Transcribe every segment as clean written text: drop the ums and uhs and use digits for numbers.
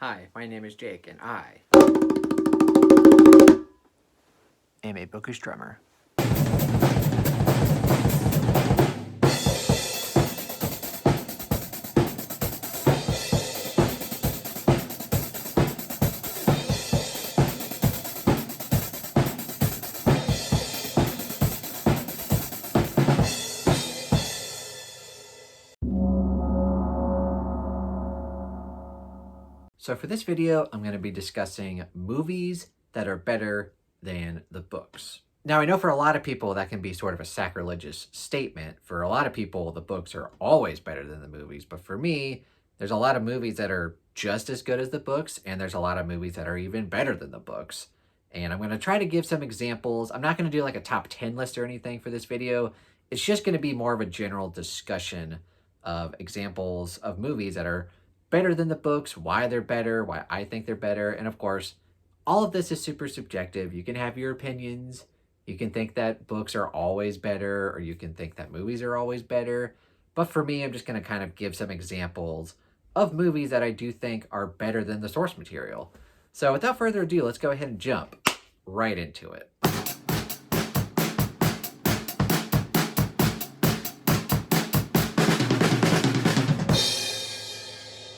Hi, my name is Jake, and I am a bookish drummer. So for this video, I'm going to be discussing movies that are better than the books. Now, I know for a lot of people that can be sort of a sacrilegious statement. For a lot of people, the books are always better than the movies. But for me, there's a lot of movies that are just as good as the books, and there's a lot of movies that are even better than the books. And I'm going to try to give some examples. I'm not going to do like a top 10 list or anything for this video. It's just going to be more of a general discussion of examples of movies that are better than the books, why they're better, why I think they're better. And of course, all of this is super subjective. You can have your opinions. You can think that books are always better, or you can think that movies are always better. But for me, I'm just going to kind of give some examples of movies that I do think are better than the source material. So without further ado, let's go ahead and jump right into it.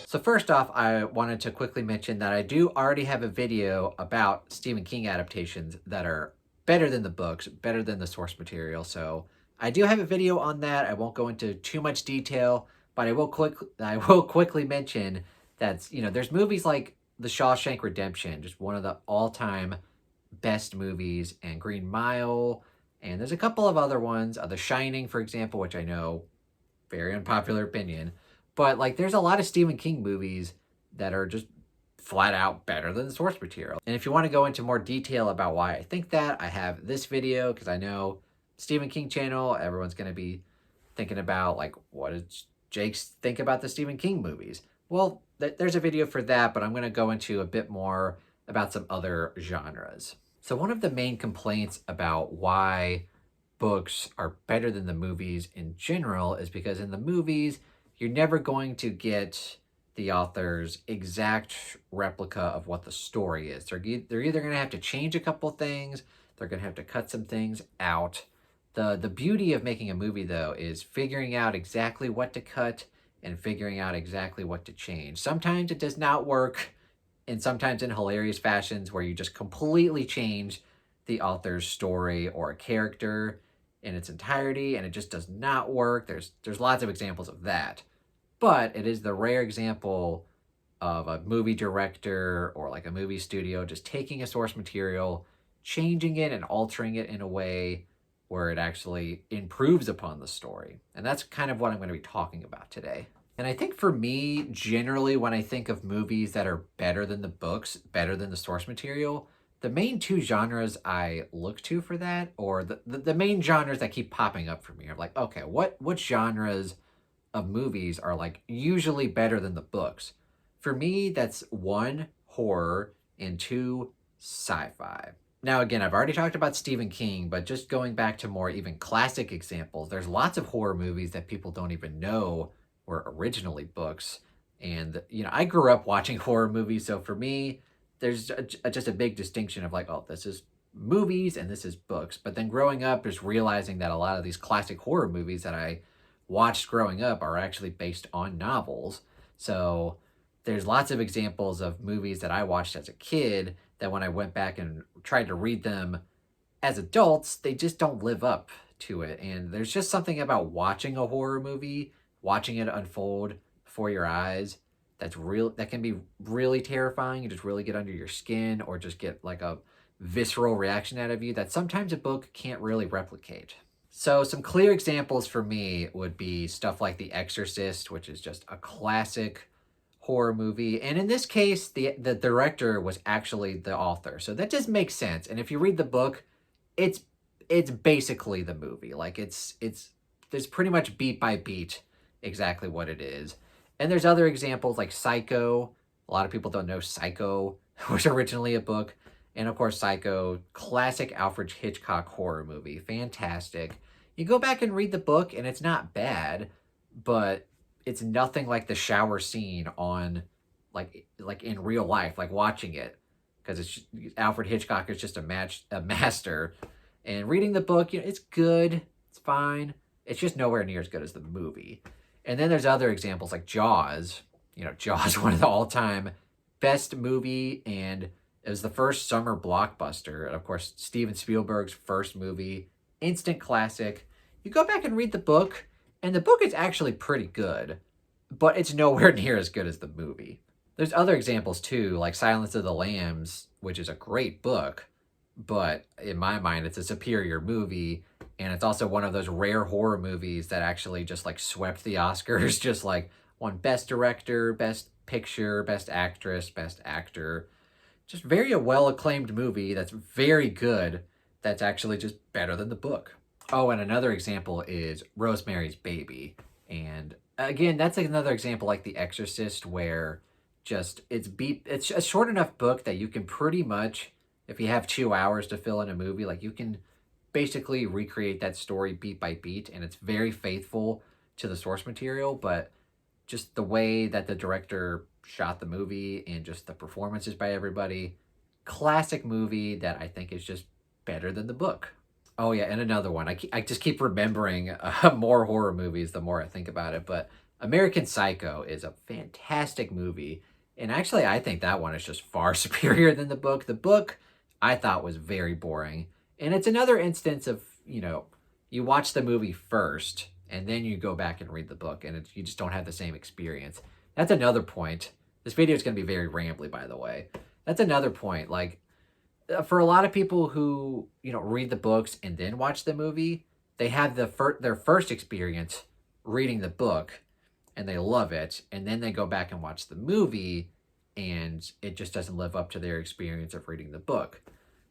So first off, I wanted to quickly mention that I do already have a video about Stephen King adaptations that are better than the books, better than the source material. So I do have a video on that. I won't go into too much detail, but I will quickly mention that, there's movies like The Shawshank Redemption, just one of the all-time best movies, and Green Mile, and there's a couple of other ones, The Shining, for example, which I know, very unpopular opinion. But like there's a lot of Stephen King movies that are just flat out better than the source material. And if you want to go into more detail about why I think that, I have this video because I know Stephen King channel, everyone's going to be thinking about like, what does Jake think about the Stephen King movies? Well, there's a video for that, but I'm going to go into a bit more about some other genres. So one of the main complaints about why books are better than the movies in general is because in the movies, you're never going to get the author's exact replica of what the story is. They're either going to have to change a couple things, they're going to have to cut some things out. The beauty of making a movie, though, is figuring out exactly what to cut and figuring out exactly what to change. Sometimes it does not work, and sometimes in hilarious fashions where you just completely change the author's story or a character in its entirety, and it just does not work. There's lots of examples of that. But it is the rare example of a movie director or like a movie studio just taking a source material, changing it and altering it in a way where it actually improves upon the story. And that's kind of what I'm going to be talking about today. And I think for me, generally, when I think of movies that are better than the books, better than the source material, the main two genres I look to for that, or the main genres that keep popping up for me are like, okay, what genres of movies are like usually better than the books? For me, that's one, horror, and two, sci-fi. Now, again, I've already talked about Stephen King, but just going back to more even classic examples, there's lots of horror movies that people don't even know were originally books. And, I grew up watching horror movies, so for me, there's just a big distinction of like, oh, this is movies and this is books. But then growing up, just realizing that a lot of these classic horror movies that I watched growing up are actually based on novels. So there's lots of examples of movies that I watched as a kid that when I went back and tried to read them as adults, they just don't live up to it. And there's just something about watching a horror movie, watching it unfold before your eyes, that can be really terrifying and just really get under your skin, or just get like a visceral reaction out of you that sometimes a book can't really replicate. So some clear examples for me would be stuff like The Exorcist, which is just a classic horror movie. And in this case, the director was actually the author. So that just makes sense. And if you read the book, it's basically the movie. Like it's pretty much beat by beat exactly what it is. And there's other examples like Psycho. A lot of people don't know Psycho was originally a book. And of course, Psycho, classic Alfred Hitchcock horror movie. Fantastic. You go back and read the book and it's not bad, but it's nothing like the shower scene on like in real life, like watching it, because Alfred Hitchcock is just a master. And reading the book, it's good, it's fine. It's just nowhere near as good as the movie. And then there's other examples like Jaws. Jaws, one of the all-time best movie, and it was the first summer blockbuster. And of course, Steven Spielberg's first movie, instant classic. You go back and read the book, and the book is actually pretty good, but it's nowhere near as good as the movie. There's other examples too, like Silence of the Lambs, which is a great book, but in my mind, it's a superior movie. And it's also one of those rare horror movies that actually just like swept the Oscars, just like won Best Director, Best Picture, Best Actress, Best Actor. Just very a well-acclaimed movie that's very good, that's actually just better than the book. Oh, and another example is Rosemary's Baby. And again, that's like another example like The Exorcist, where just it's a short enough book that you can pretty much, if you have 2 hours to fill in a movie, like you can basically recreate that story beat by beat, and it's very faithful to the source material. But just the way that the director shot the movie and just the performances by everybody, classic movie that I think is just better than the book. Oh yeah, and another one. I just keep remembering more horror movies the more I think about it. But American Psycho is a fantastic movie. And actually, I think that one is just far superior than the book. The book I thought was very boring. And it's another instance of, you watch the movie first and then you go back and read the book, and you just don't have the same experience. That's another point. This video is going to be very rambly, by the way. That's another point. Like, for a lot of people who, read the books and then watch the movie, they have their first experience reading the book and they love it. And then they go back and watch the movie and it just doesn't live up to their experience of reading the book.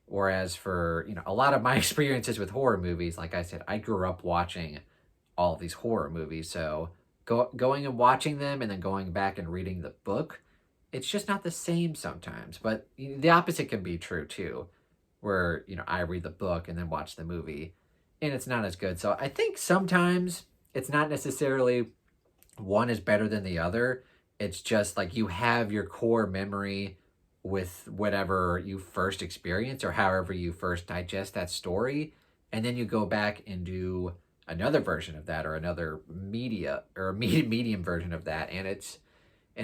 Whereas for, a lot of my experiences with horror movies, like I said, I grew up watching all of these horror movies. So going and watching them and then going back and reading the book, it's just not the same sometimes. But the opposite can be true too, where, I read the book and then watch the movie and it's not as good. So I think sometimes it's not necessarily one is better than the other. It's just like you have your core memory with whatever you first experience or however you first digest that story. And then you go back and do another version of that, or another media or a medium version of that. And it's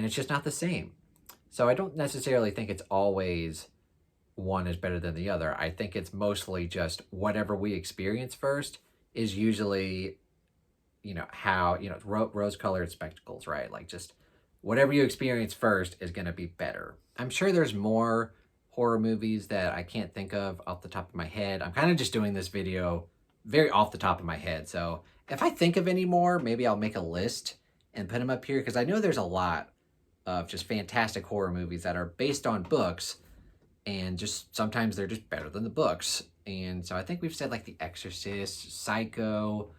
just not the same. So I don't necessarily think it's always one is better than the other. I think it's mostly just whatever we experience first is usually, how, rose-colored spectacles, right? Like just whatever you experience first is going to be better. I'm sure there's more horror movies that I can't think of off the top of my head. I'm kind of just doing this video very off the top of my head. So if I think of any more, maybe I'll make a list and put them up here, because I know there's a lot of just fantastic horror movies that are based on books, and just sometimes they're just better than the books. And so I think we've said like The Exorcist, Psycho,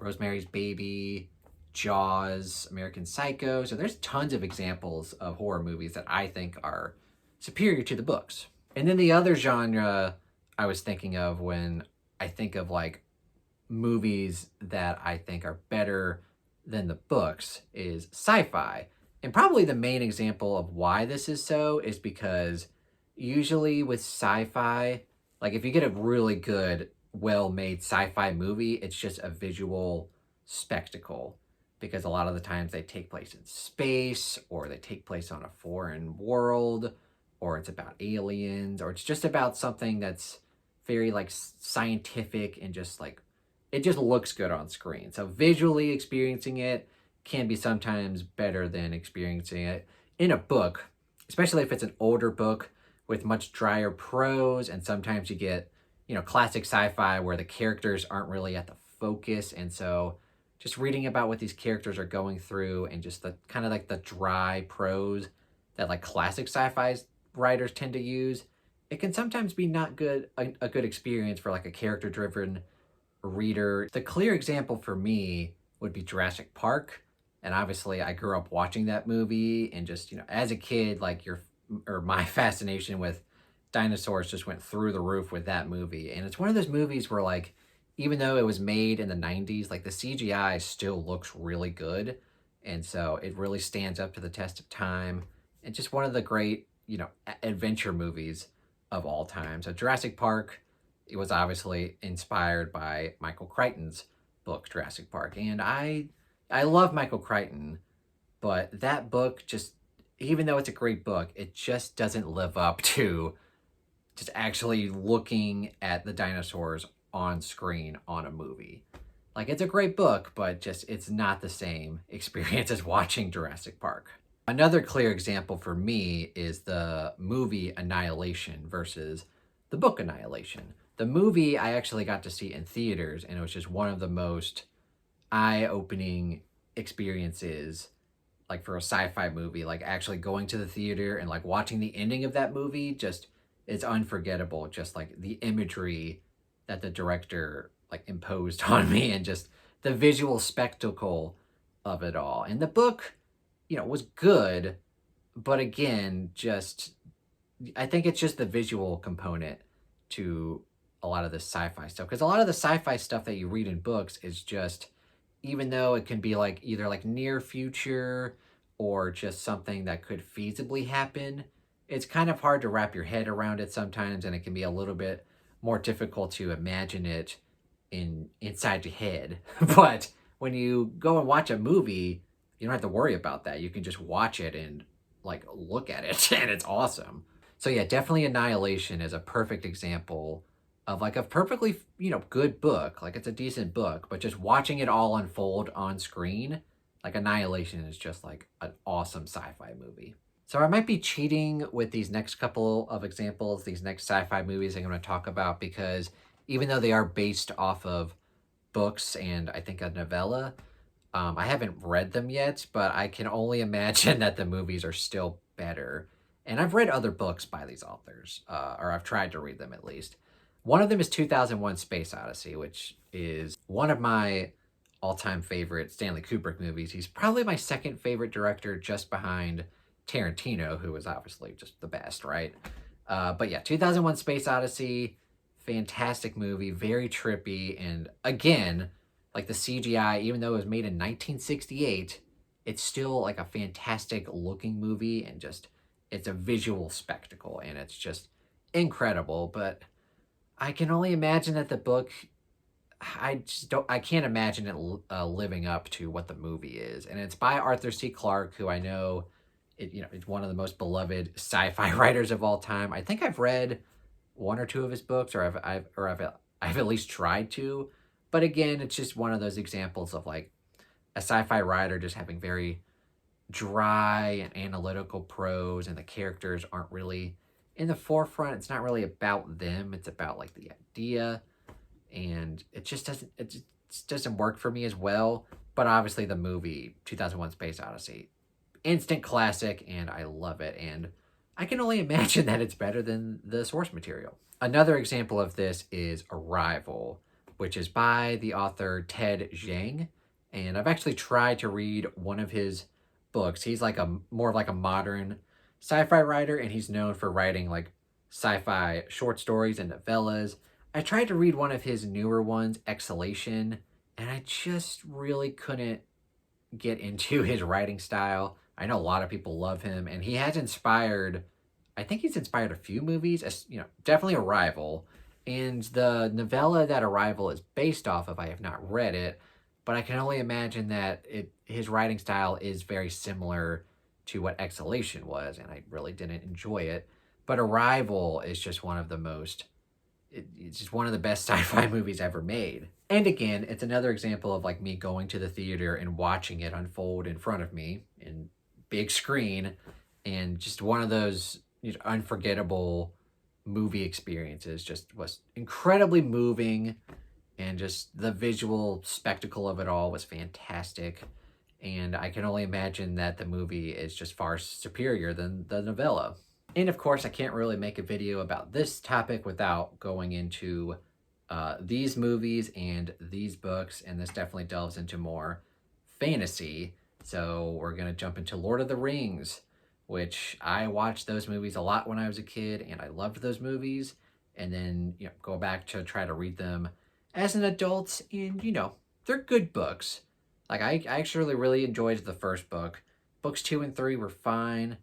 Rosemary's Baby, Jaws, American Psycho. So there's tons of examples of horror movies that I think are superior to the books. And then the other genre I was thinking of when I think of like movies that I think are better than the books is sci-fi. And probably the main example of why this is so is because usually with sci-fi, like if you get a really good, well-made sci-fi movie, it's just a visual spectacle, because a lot of the times they take place in space, or they take place on a foreign world, or it's about aliens, or it's just about something that's very like scientific and just like, it just looks good on screen. So visually experiencing it can be sometimes better than experiencing it in a book, especially if it's an older book with much drier prose. And sometimes you get, classic sci-fi where the characters aren't really at the focus. And so just reading about what these characters are going through and just the kind of like the dry prose that like classic sci-fi writers tend to use, it can sometimes be not good, a good experience for like a character-driven reader. The clear example for me would be Jurassic Park. And obviously I grew up watching that movie, and just, as a kid, like my fascination with dinosaurs just went through the roof with that movie. And it's one of those movies where like, even though it was made in the 90s, like the CGI still looks really good. And so it really stands up to the test of time. and just one of the great, adventure movies of all time. So Jurassic Park, it was obviously inspired by Michael Crichton's book Jurassic Park, and I love Michael Crichton, but that book just, even though it's a great book, it just doesn't live up to just actually looking at the dinosaurs on screen on a movie. Like, it's a great book, but just it's not the same experience as watching Jurassic Park. Another clear example for me is the movie Annihilation versus the book Annihilation. The movie I actually got to see in theaters, and it was just one of the most eye-opening experiences, like for a sci-fi movie. Like, actually going to the theater and like watching the ending of that movie, just it's unforgettable. Just like the imagery that the director like imposed on me, and just the visual spectacle of it all. And the book, was good, but again, just I think it's just the visual component to a lot of the sci-fi stuff, because a lot of the sci-fi stuff that you read in books is just, even though it can be like either like near future or just something that could feasibly happen, it's kind of hard to wrap your head around it sometimes, and it can be a little bit more difficult to imagine it inside your head. But when you go and watch a movie, you don't have to worry about that. You can just watch it and like look at it and it's awesome. So yeah, definitely Annihilation is a perfect example of like a perfectly, good book. Like, it's a decent book, but just watching it all unfold on screen, like Annihilation is just like an awesome sci-fi movie. So I might be cheating with these next couple of examples, these next sci-fi movies I'm going to talk about, because even though they are based off of books and I think a novella, I haven't read them yet, but I can only imagine that the movies are still better. And I've read other books by these authors, or I've tried to read them at least. One of them is 2001 Space Odyssey, which is one of my all-time favorite Stanley Kubrick movies. He's probably my second favorite director, just behind Tarantino, who is obviously just the best, right? But yeah, 2001 Space Odyssey, fantastic movie, very trippy, and again, like the CGI, even though it was made in 1968, it's still like a fantastic looking movie, and just it's a visual spectacle, and it's just incredible. But I can only imagine that the book, I can't imagine it living up to what the movie is. And it's by Arthur C. Clarke, who I know, it's one of the most beloved sci-fi writers of all time. I think I've read one or two of his books, or I've at least tried to. But again, it's just one of those examples of like a sci-fi writer just having very dry and analytical prose, and the characters aren't really in the forefront. It's not really about them. It's about like the idea, and it just doesn't work for me as well. But obviously the movie 2001 Space Odyssey, instant classic, and I love it, and I can only imagine that it's better than the source material. Another example of this is Arrival, which is by the author Ted Chiang, and I've actually tried to read one of his books. He's like a more of like a modern sci-fi writer, and he's known for writing like sci-fi short stories and novellas. I tried to read one of his newer ones, Exhalation, and I just really couldn't get into his writing style. I know a lot of people love him, and he has inspired, I think he's inspired a few movies, definitely Arrival. And the novella that Arrival is based off of, I have not read it, but I can only imagine that his writing style is very similar to what Exhalation was, and I really didn't enjoy it. But Arrival is just one of the most, it's just one of the best sci-fi movies ever made. And again, it's another example of like me going to the theater and watching it unfold in front of me in big screen, and just one of those unforgettable movie experiences. Just was incredibly moving, and just the visual spectacle of it all was fantastic. And I can only imagine that the movie is just far superior than the novella. And of course, I can't really make a video about this topic without going into these movies and these books, and this definitely delves into more fantasy. So we're going to jump into Lord of the Rings, which I watched those movies a lot when I was a kid, and I loved those movies. And then, go back to try to read them as an adult, and, they're good books. Like, I actually really enjoyed the first book. Books 2 and 3 were fine,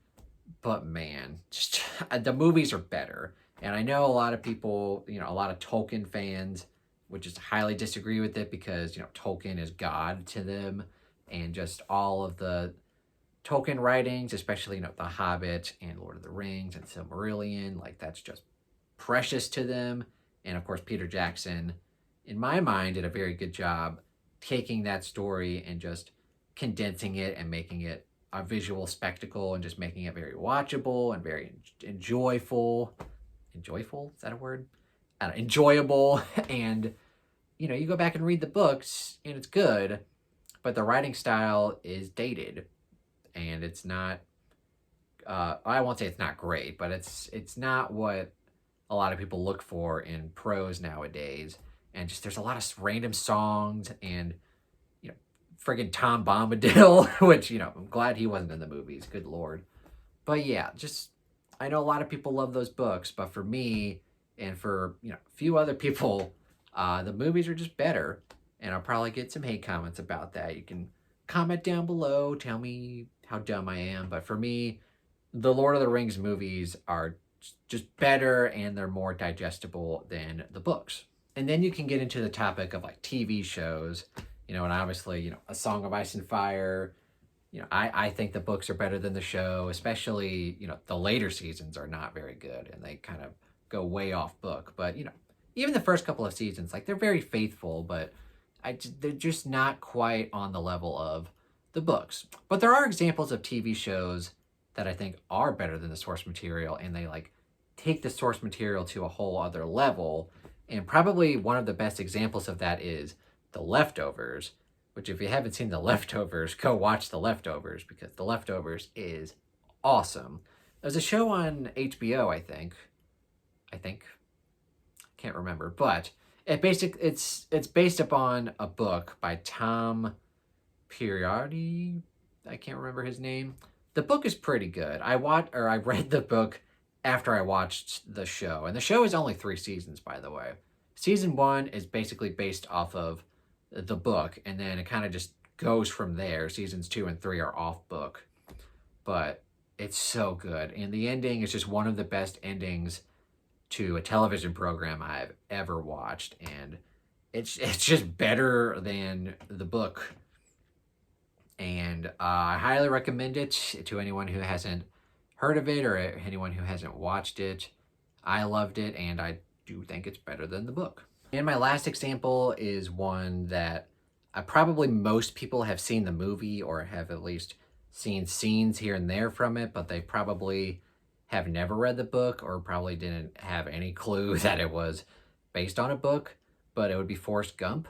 But man, just the movies are better. And I know a lot of people, a lot of Tolkien fans would just highly disagree with it because, Tolkien is God to them. And just all of the Tolkien writings, especially, The Hobbit and Lord of the Rings and Silmarillion, like that's just precious to them. And of course, Peter Jackson, in my mind, did a very good job taking that story and just condensing it and making it a visual spectacle and just making it very watchable and very enjoyable. Enjoyable? Is that a word? I don't know, enjoyable. And, you go back and read the books and it's good, but the writing style is dated and it's not, I won't say it's not great, but it's not what a lot of people look for in prose nowadays. And just there's a lot of random songs and, friggin' Tom Bombadil, which, I'm glad he wasn't in the movies. Good Lord. But yeah, just, I know a lot of people love those books, but for me and for, a few other people, the movies are just better. And I'll probably get some hate comments about that. You can comment down below, tell me how dumb I am. But for me, the Lord of the Rings movies are just better and they're more digestible than the books. And then you can get into the topic of like TV shows. And obviously, A Song of Ice and Fire, I think the books are better than the show, especially, the later seasons are not very good and they kind of go way off book. But, even the first couple of seasons, like they're very faithful, but they're just not quite on the level of the books. But there are examples of TV shows that I think are better than the source material and they like take the source material to a whole other level. And probably one of the best examples of that is The Leftovers, which if you haven't seen The Leftovers, go watch The Leftovers because The Leftovers is awesome. There's a show on HBO, I think. Can't remember, but it's based upon a book by Tom Periardi. I can't remember his name. The book is pretty good. I read the book after I watched the show, and the show is only 3 seasons, by the way. Season 1 is basically based off of the book, and then it kind of just goes from there. Seasons 2 and 3 are off book, but it's so good. And the ending is just one of the best endings to a television program I've ever watched, and it's just better than the book. And I highly recommend it to anyone who hasn't heard of it or anyone who hasn't watched it. I loved it, and I do think it's better than the book. And my last example is one that probably most people have seen the movie or have at least seen scenes here and there from it, but they probably have never read the book or probably didn't have any clue that it was based on a book, but it would be Forrest Gump.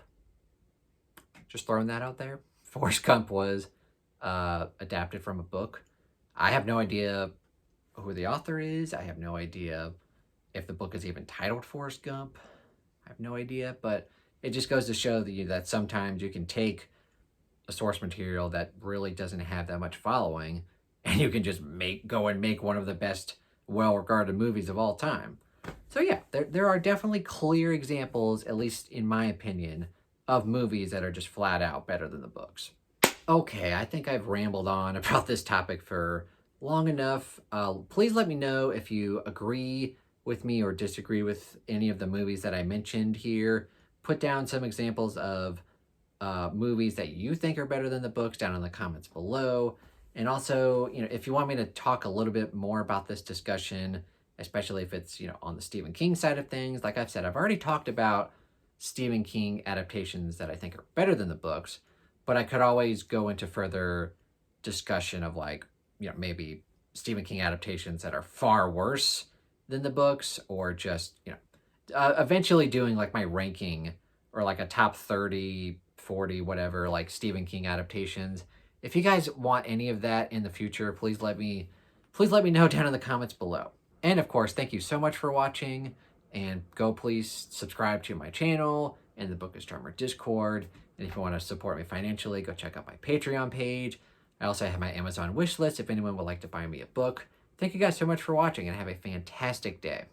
Just throwing that out there. Forrest Gump was adapted from a book. I have no idea who the author is. I have no idea if the book is even titled Forrest Gump. I have no idea, but it just goes to show that sometimes you can take a source material that really doesn't have that much following and you can just go and make one of the best well-regarded movies of all time. So yeah, there are definitely clear examples, at least in my opinion, of movies that are just flat out better than the books. Okay, I think I've rambled on about this topic for long enough. Please let me know if you agree with me or disagree with any of the movies that I mentioned here. Put down some examples of movies that you think are better than the books down in the comments below. And also, if you want me to talk a little bit more about this discussion, especially if it's, on the Stephen King side of things, like I've said, I've already talked about Stephen King adaptations that I think are better than the books, but I could always go into further discussion of maybe Stephen King adaptations that are far worse than the books, or just, eventually doing like my ranking or like a top 30, 40, whatever, like Stephen King adaptations. If you guys want any of that in the future, please let me know down in the comments below. And of course, thank you so much for watching, and please subscribe to my channel and the Book of Stormer Discord. And if you want to support me financially, go check out my Patreon page. I also have my Amazon wish list if anyone would like to buy me a book. Thank you guys so much for watching, and have a fantastic day.